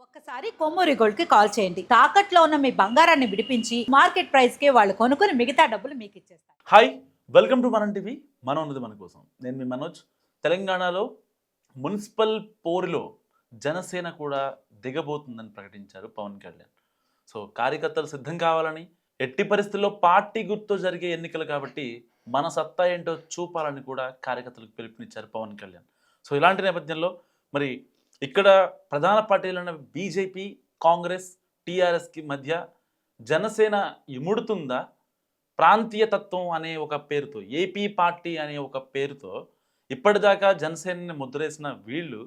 ఒక్కసారి కొమ్మూరి గోల్డ్ కి కాల్ చేయండి. తాకట్లో ఉన్న మీ బంగారాన్ని విడిపించి మార్కెట్ ప్రైస్ కి వాళ్ళు కొనుక్కుని మిగతా డబ్బులు మీకు ఇచ్చేస్తారు. హాయ్, వెల్కమ్ టు మనం టీవీ. మనం ఉన్నది మన కోసం. నేను మీ మనోజ్. తెలంగాణలో మున్సిపల్ పోరులో జనసేన కూడా దిగబోతుందని ప్రకటించారు పవన్ కళ్యాణ్. సో కార్యకర్తలు సిద్ధం కావాలని, ఎట్టి పరిస్థితుల్లో పార్టీ గుర్తుతో జరిగే ఎన్నికలు కాబట్టి మన సత్తా ఏంటో చూపాలని కూడా కార్యకర్తలకు పిలుపునిచ్చారు పవన్ కళ్యాణ్. సో ఇలాంటి నేపథ్యంలో మరి ఇక్కడ ప్రధాన పార్టీలైన బీజేపీ, కాంగ్రెస్, టీఆర్ఎస్కి మధ్య జనసేన ఇముడుతుందా? ప్రాంతీయ తత్వం అనే ఒక పేరుతో, ఏపీ పార్టీ అనే ఒక పేరుతో ఇప్పటిదాకా జనసేనని ముద్రేసిన వీళ్ళు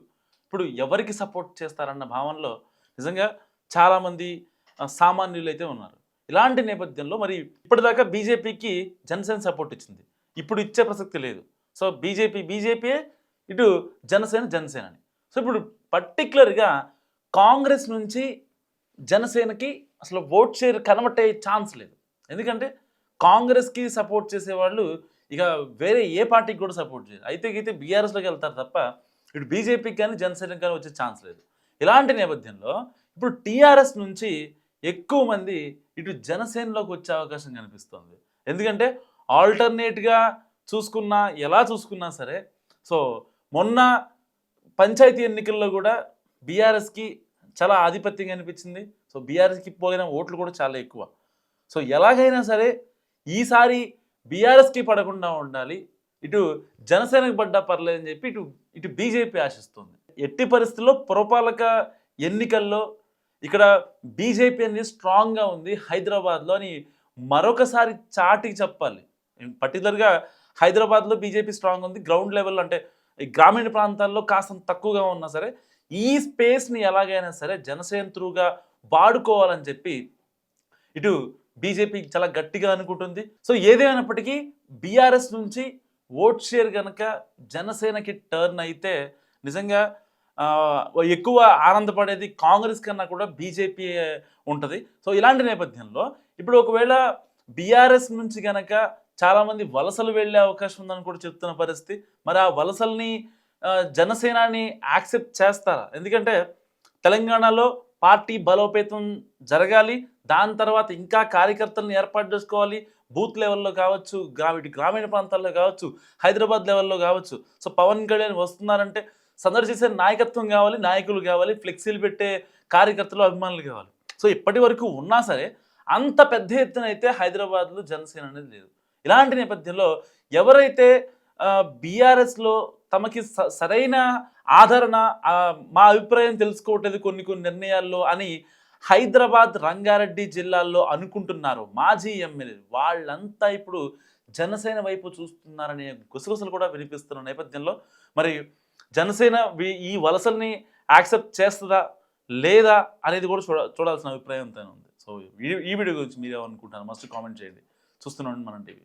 ఇప్పుడు ఎవరికి సపోర్ట్ చేస్తారన్న భావనలో నిజంగా చాలామంది సామాన్యులు అయితే ఉన్నారు. ఇలాంటి నేపథ్యంలో మరి ఇప్పటిదాకా బీజేపీకి జనసేన సపోర్ట్ ఇచ్చింది, ఇప్పుడు ఇచ్చే ప్రసక్తి లేదు. సో బీజేపీయే, ఇటు జనసేన అని. సో ఇప్పుడు పర్టికులర్గా కాంగ్రెస్ నుంచి జనసేనకి అసలు ఓట్ షేర్ కన్వర్ట్ అయ్యే ఛాన్స్ లేదు. ఎందుకంటే కాంగ్రెస్కి సపోర్ట్ చేసేవాళ్ళు ఇక వేరే ఏ పార్టీకి కూడా సపోర్ట్ చేయరు. అయితే బీఆర్ఎస్లోకి వెళ్తారు తప్ప ఇటు బీజేపీకి కానీ జనసేనకి కానీ వచ్చే ఛాన్స్ లేదు. ఇలాంటి నేపథ్యంలో ఇప్పుడు టీఆర్ఎస్ నుంచి ఎక్కువ మంది ఇటు జనసేనలోకి వచ్చే అవకాశం కనిపిస్తుంది. ఎందుకంటే ఆల్టర్నేట్గా ఎలా చూసుకున్నా సరే, సో మొన్న పంచాయతీ ఎన్నికల్లో కూడా బీఆర్ఎస్కి చాలా ఆధిపత్యంగా అనిపించింది. సో బీఆర్ఎస్కి పోయిన ఓట్లు కూడా చాలా ఎక్కువ. సో ఎలాగైనా సరే ఈసారి బీఆర్ఎస్కి పడకుండా ఉండాలి, ఇటు జనసేనకు పడ్డా పర్లేదని చెప్పి ఇటు బీజేపీ ఆశిస్తుంది. ఎట్టి పరిస్థితుల్లో పురపాలక ఎన్నికల్లో ఇక్కడ బీజేపీ అనేది స్ట్రాంగ్గా ఉంది హైదరాబాద్లో అని మరొకసారి చాటికి చెప్పాలి. పర్టికులర్గా హైదరాబాద్లో బీజేపీ స్ట్రాంగ్ ఉంది. గ్రౌండ్ లెవెల్ అంటే ఈ గ్రామీణ ప్రాంతాల్లో కాస్త తక్కువగా ఉన్నా సరే ఈ స్పేస్ని ఎలాగైనా సరే జనసేన త్రూగా వాడుకోవాలని చెప్పి ఇటు బీజేపీ చాలా గట్టిగా అనుకుంటుంది. సో ఏదేమైనప్పటికీ బీఆర్ఎస్ నుంచి ఓట్ షేర్ కనుక జనసేనకి టర్న్ అయితే నిజంగా ఎక్కువ ఆనందపడేది కాంగ్రెస్ కన్నా కూడా బీజేపీ ఉంటుంది. సో ఇలాంటి నేపథ్యంలో ఇప్పుడు ఒకవేళ బీఆర్ఎస్ నుంచి కనుక చాలామంది వలసలు వెళ్ళే అవకాశం ఉందని కూడా చెప్తున్న పరిస్థితి. మరి ఆ వలసల్ని జనసేనని యాక్సెప్ట్ చేస్తారా? ఎందుకంటే తెలంగాణలో పార్టీ బలోపేతం జరగాలి, దాని తర్వాత ఇంకా కార్యకర్తలను ఏర్పాటు చేసుకోవాలి. బూత్ లెవెల్లో కావచ్చు, గ్రామీణ ప్రాంతాల్లో కావచ్చు, హైదరాబాద్ లెవెల్లో కావచ్చు. సో పవన్ కళ్యాణ్ వస్తున్నారంటే సందర్శించే నాయకత్వం కావాలి, నాయకులు కావాలి, ఫ్లెక్సీలు పెట్టే కార్యకర్తలు, అభిమానులు కావాలి. సో ఇప్పటి వరకు ఉన్నా సరే అంత పెద్ద ఎత్తున అయితే హైదరాబాద్లో జనసేన అనేది లేదు. ఇలాంటి నేపథ్యంలో ఎవరైతే బీఆర్ఎస్లో తమకి సరైన ఆదరణ, మా అభిప్రాయం తెలుసుకోవట్లేదు కొన్ని నిర్ణయాల్లో అని హైదరాబాద్, రంగారెడ్డి జిల్లాల్లో అనుకుంటున్నారు మాజీ ఎమ్మెల్యేలు, వాళ్ళంతా ఇప్పుడు జనసేన వైపు చూస్తున్నారనే గుసగుసలు కూడా వినిపిస్తున్న నేపథ్యంలో మరి జనసేన ఈ వలసల్ని యాక్సెప్ట్ చేస్తుందా లేదా అనేది కూడా చూడాల్సిన అభిప్రాయం తనే ఉంది. సో ఈ వీడియో గురించి మీరు ఏమనుకుంటున్నారు? మస్ట్ కామెంట్ చేయండి. చూస్తున్నాను మనం టీవీ.